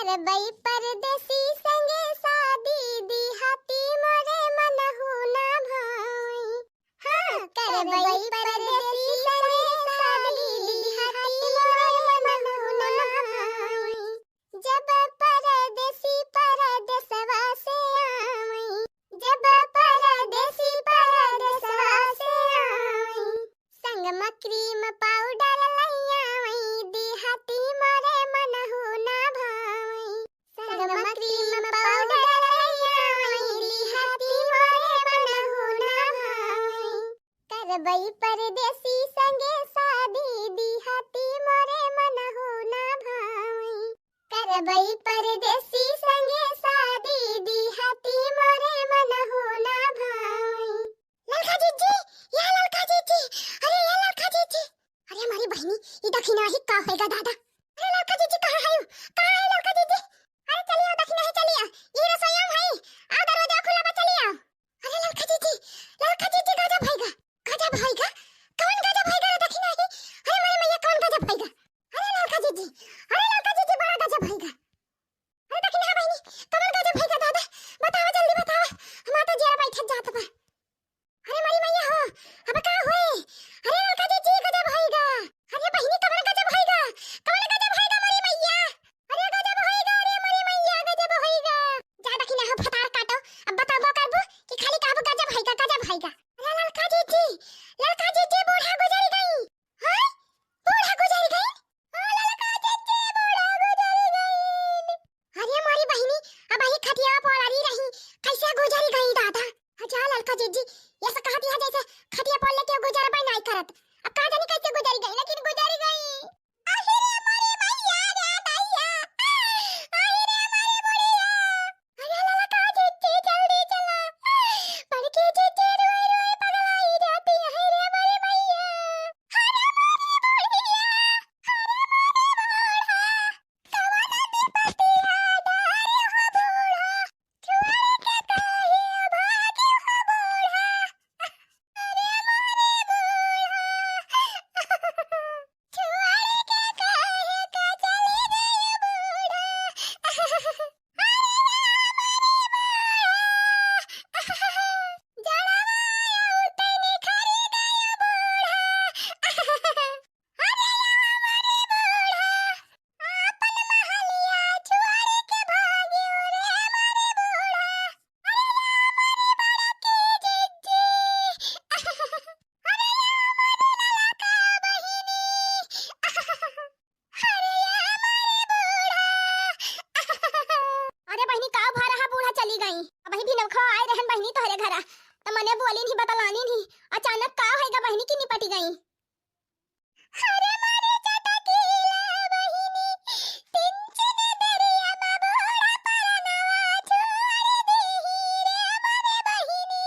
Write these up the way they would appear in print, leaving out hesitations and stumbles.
करबई परदेसी संगे शादी दी हाथी मोरे मनहु ना भाई। हाँ करबई परदेसी संगे शादी दी हाथी मोरे मनहु ना भाई। जब परदेसी परदेसवा से आवई, जब परदेसी परदेसवा से आवई, संग में क्रीम पाउडर लइयावई दी हाथी मोरे मनहु ना भाई। संग में क्रीम पाउडर लइयावई दी हाथी मोरे मनहु ना भाई। करबई परदेसी संगे शादी दी हाथी मोरे मनहु ना भाई। करबई परदेसी संगे शादी दी हाथी मोरे मनहु ना भाई। ललका जीजी, या ललका जीजी, अरे या ललका जीजी, अरे हमारी बहनी ये दखिना ही का होएगा दादा। अरे ललका जीजी कहाँ है? कहाँ है ललका जीजी? अरे चलिए दखिना ही चलिए, ये रसोई में है, आ दरवाजा खुला बा चलिए। अरे ललका जीजी गजब भइगा, गजब भइगा, कौन गजब भइगा रे दखिना ही? अरे मेरी मैया कौन गजब भइगा? अरे ललका जीजी बड़ा गजब भइगा। अरे दखिना बहनी कौन गजब भइगा दादा? बताओ जल्दी बताओ, हम तो जेरा बैठक जात बा। अरे मेरी मैया हो, अब का होए? अरे ललका जीजी गजब भइगा। अरे बहनी कौन गजब भइगा? कौन गजब भइगा मेरी मैया? अरे गजब भइगा, अरे मेरी मैया गजब भइगा। जा दखिना हो फटार काटो, अब बताबो करबो कि खाली कहबो गजब भइगा गजब भइगा। अरे ललका जीजी बूढ़ा गुजर गई। हां बूढ़ा गुजर गई। ओ ललका जीजी बूढ़ा गुजर गई। अरे हमारी बहनी अब ही खटिया पड़ी रही, कैसे गुजर गई दादा? अच्छा ललका जीजी ऐसा कहती है जैसे खटिया पड़ लेके गुजर भाई नहीं करत। अब का जानी कैसे गुजर गई, लेकिन गुजर गई। आखिर हमारी मैया रे दैया, आखिर हमारी बुढ़िया। अरे ललका जीजी जल्दी चला, बड़की जीजी रोई रोई पगलाई जाती है रे हमारी मैया। अरे हमारी बुढ़िया, अरे हमारी बूढ़ा, कवाना विपत्ति आया रे हो बूढ़ा, छुआरे के काहे भागे हो बूढ़ा। अरे हमारे बूढ़ा, छुआरे के काहे का चले गए बूढ़ा। अरे हमारे बूढ़ा, जड़वाया उतनी खरी गए बूढ़ा। अरे हमारे बूढ़ा, आपन महलिया छुआरे के भाग्यो रे हमारे बूढ़ा। अरे हमारी बड़की जीजी, अरे हमारी ललका बहिनी, अरे हमारे बूढ़ा। अरे बहनी का भा रहा बूढ़ा चली गई। अब बहनी भी नखो आए रहन बहनी तोहरे घरा, त मने बोली नहीं बतलानी नहीं, अचानक का होएगा बहनी की निपटी गई। अरे मारे चटकीला बहिनी, पिंचन दरिया में बूढ़ा परनवा छुआरे देही रे हमारे बहिनी।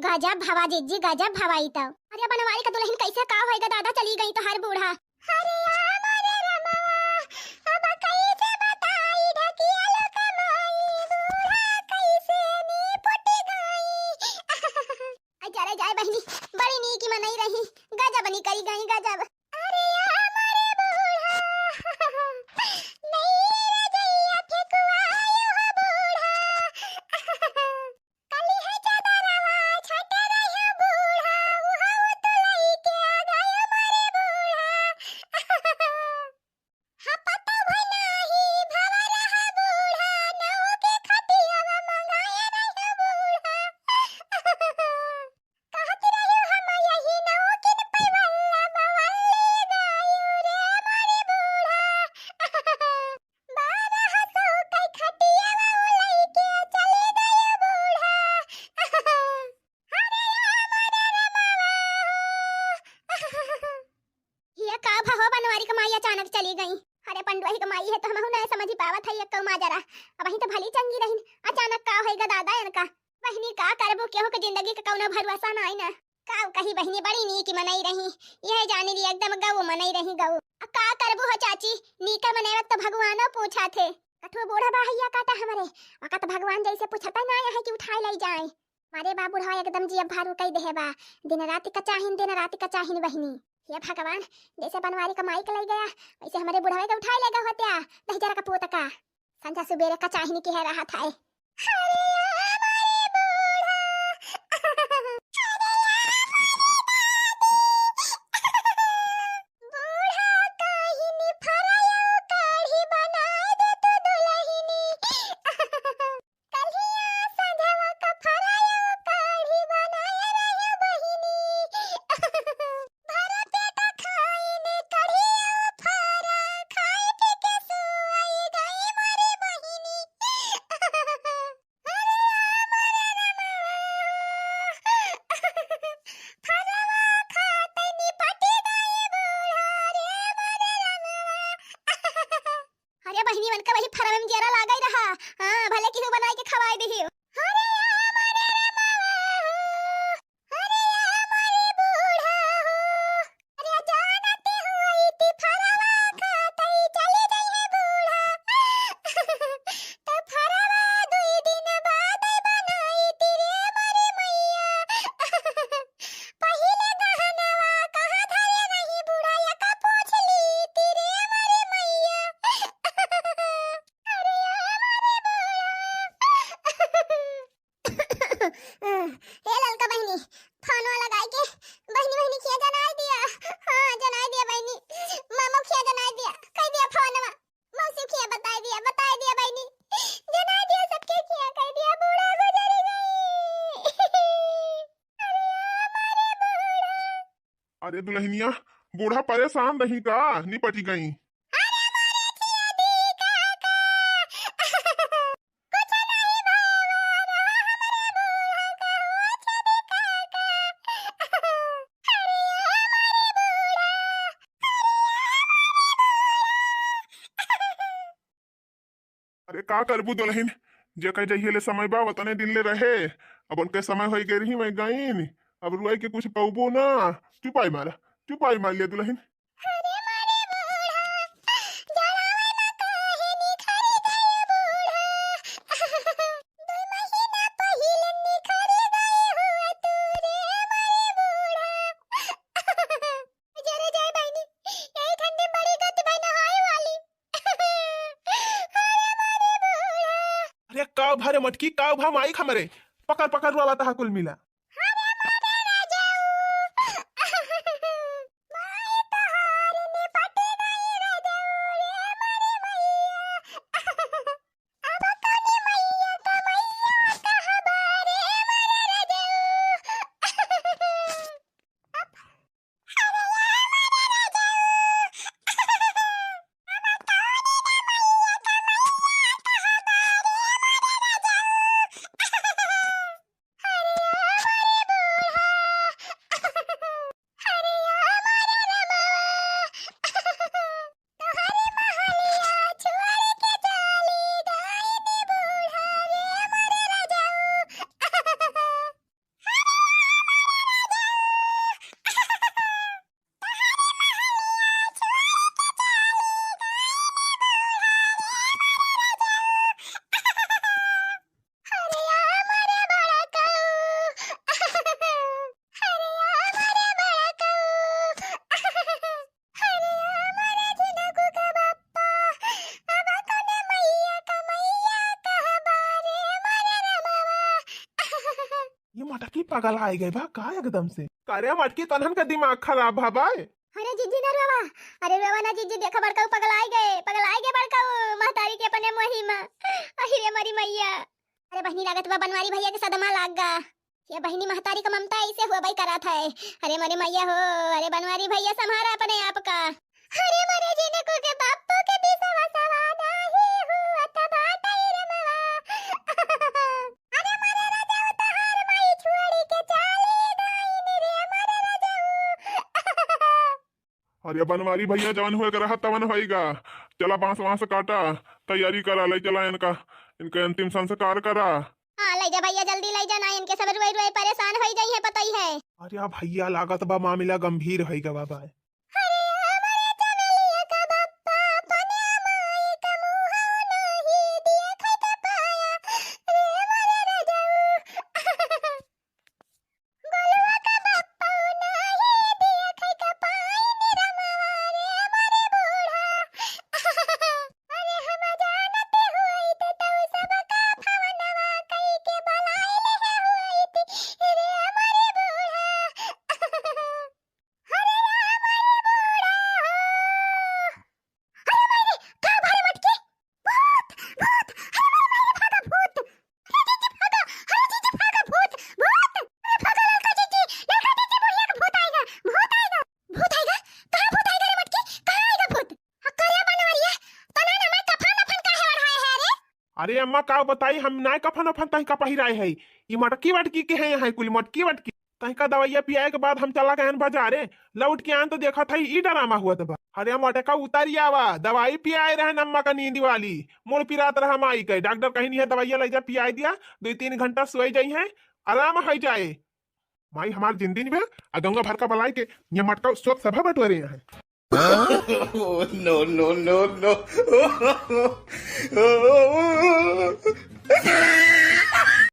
गजब भवा जीजी गजब भवाई तो। अरे बनवारी का दुल्हन कैसे का होएगा दादा चली गई तो हर बूढ़ा। अरे हमारे रमवा, अब कैसे बताई ढकिया लो कमाई, बूढ़ा कैसे निपट गई। अरे जाए बहनी बड़ी नी की मनई रही, गजब नी करी गई गजब। अरे हमारे बूढ़ा, नहीं रजैया ठेकुआयो हो बूढ़ा, कली है चादरवा छट रही बूढ़ा, उहा तो लइके आ गए मारे बूढ़ा। हा पता भनाही भवा रहा बूढ़ा, नौ के खटियावा मंगाए रही बूढ़ा। कहत रही हम यही नौ किन पैवल्ला बवल्ले गायो रे हमारे बूढ़ा। बारह सौ के खटियावा लइके चले गए बूढ़ा। अरे हमारे रमवा, ये का भहो बनवारी कमाई अचानक चली गई। अरे पंडवाही कमाई है तो हम ना समझ ही पावत है, एक माजरा अब वही तो भली चंगी रही, अचानक का होएगा दादा इनका। बहनी का करबो केहू के जिंदगी का कौनो भरोसा ना है ना। का कही बहनी बड़ी नी की मनई रही, यह जाने ली एकदम गऊ मनई रही गऊ। का करबो हो चाची, नी का मनेवत तो भगवानो पूछा थे। कठो बूढ़ा बाहिया काटा हमरे, का तो भगवान जैसे पूछता ना है कि उठाए ले जाए। मारे बा बूढ़ा एकदम जी अब भारू कई देहे बा, दिन रात का चाहिन बहनी। हे भगवान, जैसे बनवारी का माइक लग गया वैसे हमारे बुढ़ावे का उठाए लेगा होत्या दही जरा का पोत का संजा सुबेरे का चाहिए की है रहा था। अरे हमारे बूढ़ा बूढ़ा काहिनी फरायो काढ़ी बनाए दे तो दुल्हनी कलिया संझवा का फरायो काढ़ी बनाए रहे बहिनी भरा पेटा खाइने कढ़िया फरा खाए पी के सुई गई मारी बहिनी अरे फरवा खाते नी पटी गई बूढ़ा रे मारे रमवा अरे बहिनी मन का वही फरवा में जरा लागा ही रहा। हां भले कि बनाई के खवाई दही। अरे मारे रमवा अरे हमारी बूढ़ा अरे जानते हुई ती फरवा खाते चली गई है बूढ़ा तो फरवा 2 दिन बाद बनाई तेरे मारे मैया पहिले गहनवा कहाँ धरे नहीं बूढ़ा या का पूछ ली तेरे मारे मैया अरे हमारे बूढ़ा हे ललका बहनी फोनवा लगाई के बहनी बहनी किया जनाई दिया। हां जनाई दिया बहनी मामा किया जनाई दिया कह दिया फोनवा मौसी किया बता दिया बहनी जनाई दिया सबके किया कह दिया बूढ़ा गुजर गई अरे हमारे बूढ़ा अरे दुल्हनिया बूढ़ा परेशान रही का निपटी गई। अरे मारे छिया दी काका कुछ नहीं भावा रहा हमारे बूढ़ा का हुआ छदी काका अरे हमारे बूढ़ा अरे का करबू दुल्हन जे कह जइए ले समय बा वतने दिन ले रहे अब उनके समय हो गई रही मैं गईन अब रुआई के कुछ कहबो ना चुपाई मार लिया दुल्हन। अरे मारे बूढ़ा जड़ावे ना काहे निखरी गई बूढ़ा 2 महीना पहिले निखरी गई हुआ तू रे मारे बूढ़ा जरे जाए बहनी यही ठंडी बड़ी गत बना हाय वाली अरे मारे बूढ़ा अरे काव भरे मटकी काव भा माई खमरे पकड़ पकड़ रुआ था कुल मिला। अरे मारे राजाऊ माई तहार ने पटे गई राजाऊ रे मारे मैया अब कनी मैया का मैया कहा बारे मारे राजाऊ अरे मारे राजाऊ ये मटकी पगल आए गए बा का एकदम से कार्य मटकी तनहन का दिमाग खराब भा बाय। अरे जिज्जी ना रोवा अरे रोवा ना जिज्जी देखा बड़का पगल आए गए बड़का महतारी के अपने महिमा अहिरे मरी मैया अरे बहनी लागत बा बनवारी भैया के सदमा लाग गा ये बहनी महतारी का ममता ऐसे हुआ भाई करा था अरे मरे मैया हो अरे बनवारी भैया संभारा अपने आप का अरे मरे जीने को के बापू के भी सवा सवा नहीं हुआ तब आटाई रमवा अरे मरे राजा उतार माई छुड़ी के चाली गई रे मरे राजा अरे बनवारी भैया जवन हुए रहा तवन होएगा चला बांस वांस काटा तैयारी करा ले चला इनके अंतिम संस्कार करा। हां ले जा भैया जल्दी ले जा ना इनके सब रोई रोई परेशान हो जाई है पता ही है। अरे भैया लागत बा मामला गंभीर है गवा बा। अरे हमारे चमेलिया का बप्पा अपने माई का मुंह नहीं देखे के पाया रे मरे राजाऊ गोलुआ का बप्पा नहीं देखे के पाया अरे अम्मा का बताई हम नाय कफन वफन तही का पहिराए है। ये मटकी वटकी के है यहाँ कुल मटकी वटकी तही का दवाइया पियाए के बाद हम चला गए बाजारे। लौट के आन तो देखा था ई डरामा हुआ था। अरे मटका उतारी आवा दवाई पियाए रहे अम्मा का नींद वाली मुड़ पिरात रहा माई के डॉक्टर कहीं नहीं है दवाइया ले जा पियाई दिया 2-3 घंटा सोई जाई है आराम हो जाए। माई हमार जिंदगी में गंगा भर का बलाई के ये मटका शोक सभा बटोरे हैं। Oh, no, no, no, no.